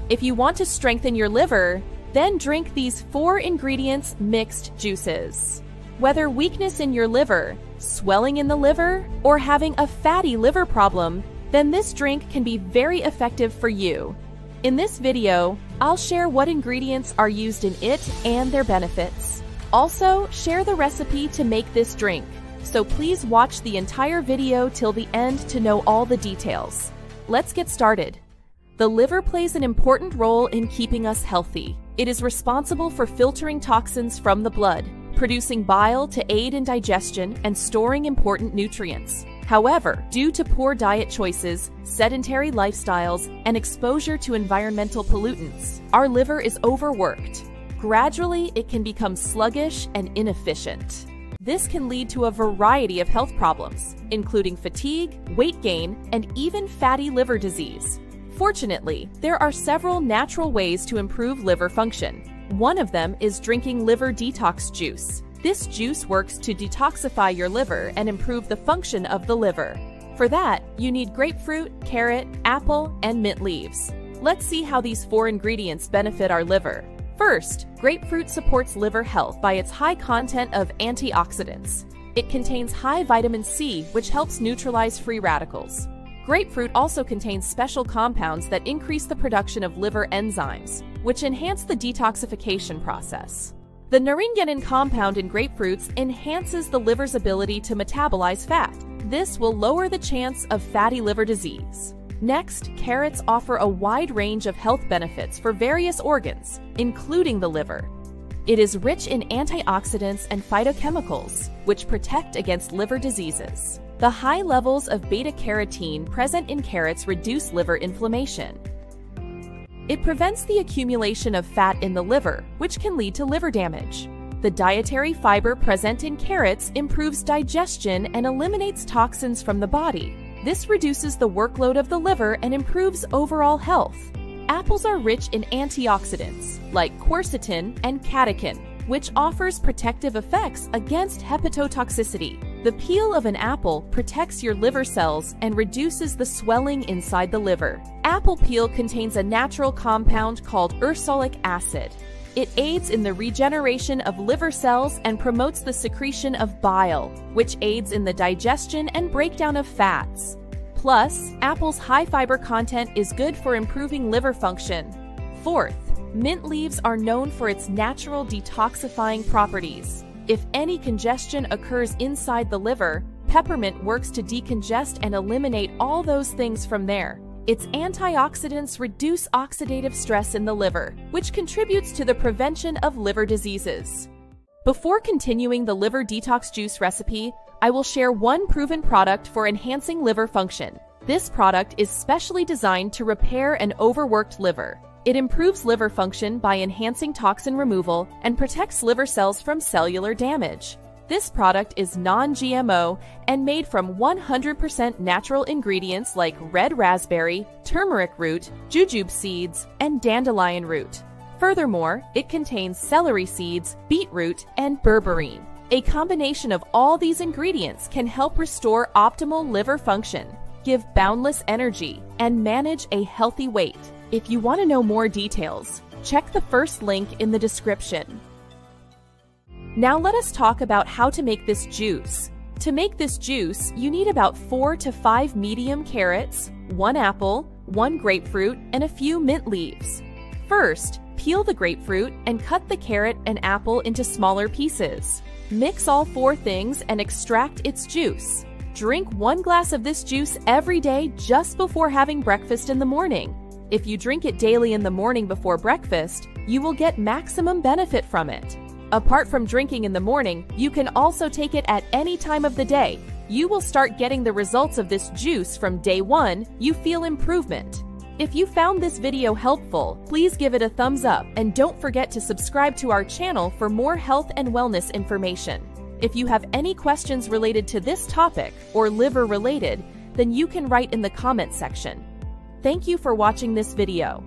If you want to strengthen your liver, then drink these 4 ingredients mixed juices. Whether weakness in your liver, swelling in the liver, or having a fatty liver problem, then this drink can be very effective for you. In this video, I'll share what ingredients are used in it and their benefits. Also, share the recipe to make this drink, so please watch the entire video till the end to know all the details. Let's get started. The liver plays an important role in keeping us healthy. It is responsible for filtering toxins from the blood, producing bile to aid in digestion and storing important nutrients. However, due to poor diet choices, sedentary lifestyles, and exposure to environmental pollutants, our liver is overworked. Gradually, it can become sluggish and inefficient. This can lead to a variety of health problems, including fatigue, weight gain, and even fatty liver disease. Fortunately, there are several natural ways to improve liver function. One of them is drinking liver detox juice. This juice works to detoxify your liver and improve the function of the liver. For that, you need grapefruit, carrot, apple, and mint leaves. Let's see how these 4 ingredients benefit our liver. First, grapefruit supports liver health by its high content of antioxidants. It contains high vitamin C, which helps neutralize free radicals. Grapefruit also contains special compounds that increase the production of liver enzymes, which enhance the detoxification process. The naringenin compound in grapefruits enhances the liver's ability to metabolize fat. This will lower the chance of fatty liver disease. Next, carrots offer a wide range of health benefits for various organs, including the liver. It is rich in antioxidants and phytochemicals, which protect against liver diseases. The high levels of beta-carotene present in carrots reduce liver inflammation. It prevents the accumulation of fat in the liver, which can lead to liver damage. The dietary fiber present in carrots improves digestion and eliminates toxins from the body. This reduces the workload of the liver and improves overall health. Apples are rich in antioxidants, like quercetin and catechin, which offers protective effects against hepatotoxicity. The peel of an apple protects your liver cells and reduces the swelling inside the liver. Apple peel contains a natural compound called ursolic acid. It aids in the regeneration of liver cells and promotes the secretion of bile, which aids in the digestion and breakdown of fats. Plus, apple's high fiber content is good for improving liver function. Fourth, mint leaves are known for its natural detoxifying properties. If any congestion occurs inside the liver, peppermint works to decongest and eliminate all those things from there. Its antioxidants reduce oxidative stress in the liver, which contributes to the prevention of liver diseases. Before continuing the liver detox juice recipe, I will share one proven product for enhancing liver function. This product is specially designed to repair an overworked liver. It improves liver function by enhancing toxin removal and protects liver cells from cellular damage. This product is non-GMO and made from 100% natural ingredients like red raspberry, turmeric root, jujube seeds, and dandelion root. Furthermore, it contains celery seeds, beetroot, and berberine. A combination of all these ingredients can help restore optimal liver function, give boundless energy, and manage a healthy weight. If you want to know more details, check the first link in the description. Now let us talk about how to make this juice. To make this juice, you need about 4 to 5 medium carrots, 1 apple, 1 grapefruit, and a few mint leaves. First, peel the grapefruit and cut the carrot and apple into smaller pieces. Mix all 4 things and extract its juice. Drink 1 glass of this juice every day just before having breakfast in the morning. If you drink it daily in the morning before breakfast, you will get maximum benefit from it. Apart from drinking in the morning, you can also take it at any time of the day. You will start getting the results of this juice from day 1. You feel improvement. If you found this video helpful, please give it a thumbs up and don't forget to subscribe to our channel for more health and wellness information. If you have any questions related to this topic or liver related, then you can write in the comment section. Thank you for watching this video.